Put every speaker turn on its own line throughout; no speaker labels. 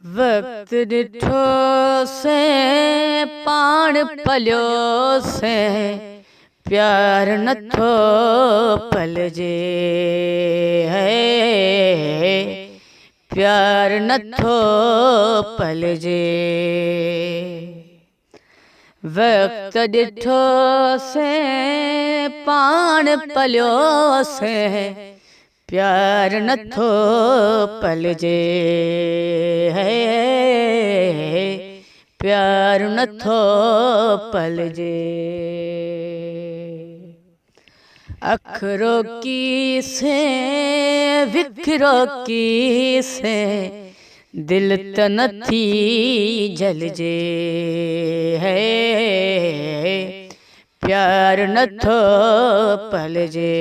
वक्त ॾिठो से पाण पलियो से प्यार नथो पलजे है, प्यार नथो पलजे। वक्त ॾिठो से पाण पलियो से प्यार नथो पलजे है, प्यार नथो पलजे। अखरो की से विखरो की से दिल त नथी जलजे है, प्यार नथो पलजे।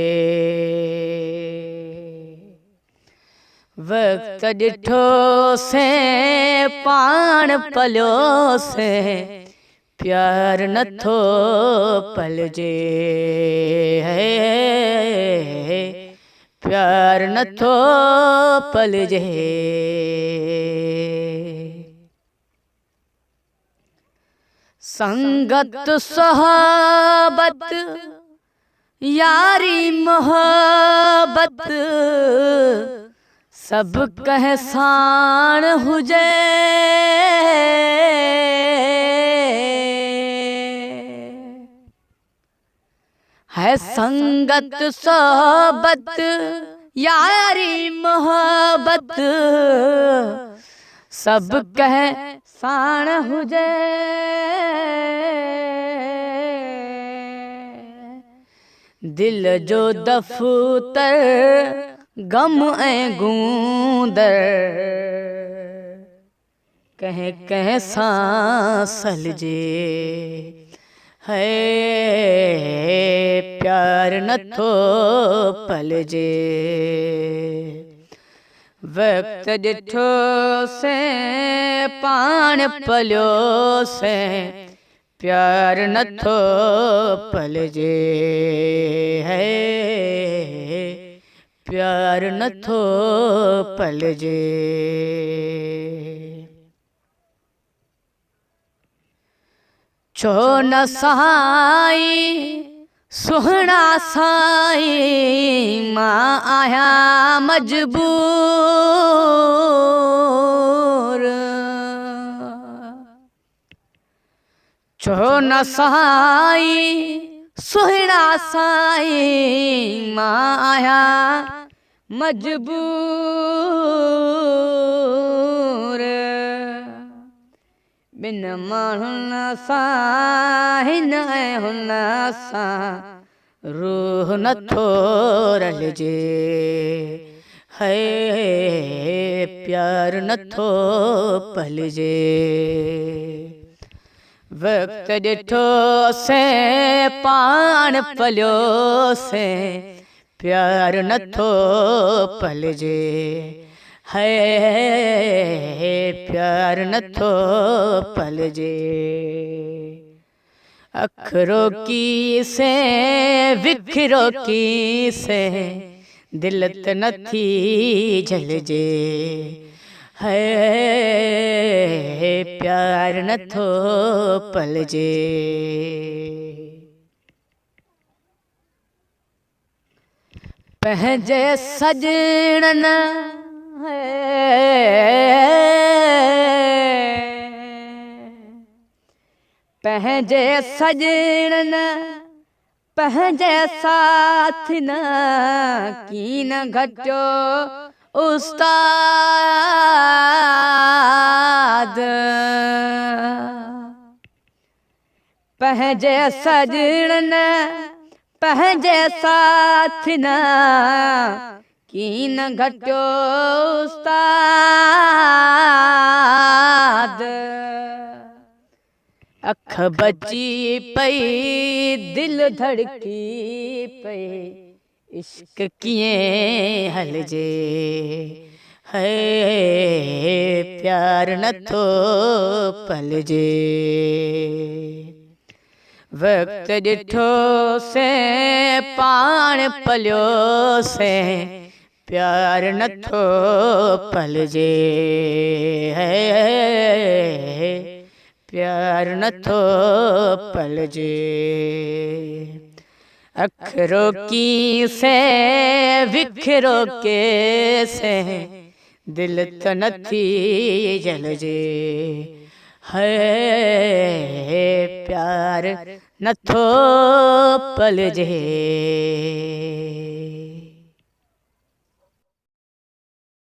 वक्त ॾिठो से पाण पलियो से प्यार नथो पलजे है, प्यार नथो पलजे। संगत सोहबत यारी मोहब्बत सब कह साण हुजे है। संगत सोहबत यारी मोहब्बत सब कह साण हुजे। दिल जो दफ्तर गम ऐं गूंदर कह कह सां सलजे है, प्यार नथो पलजे। वक्त ॾिठो से पाण पलियो से प्यार नथो पलजे है, प्यार नथो पलजे। छो न साई सुहणा साई मां आहियां मजबूर। छो न साई सुहणा साई मां आहियां मजबूर। बिन माण्हुनि सां हिन ऐं हुन सां रूह नथो रलजे है, प्यार नथो पलजे। वक्त ॾिठो से पाण पलियो से प्यार नथो पलजे है, प्यार नथो पलजे। अखरो की से विखरो की से दिल त नथी जलजे है, प्यार नथो पलजे। पंहिंजे सजणनि पंहिंजे सजणनि पंहिंजे साथ न कीन घटियो उस्ताद। पंहिंजे सजणनि पंहिंजे साथ न कीन घटियो उस्ताद। अख बची पई दिल धड़की पई इश्क कीअं हलजे है, प्यार नथो पलजे। वक्त ॾिठो से पाण पलियो से प्यार नथो पलजे है, प्यार नथो पलजे। अखरो की से विखरो के से दिल त नथी जलजे है, प्यार नथो पलजे।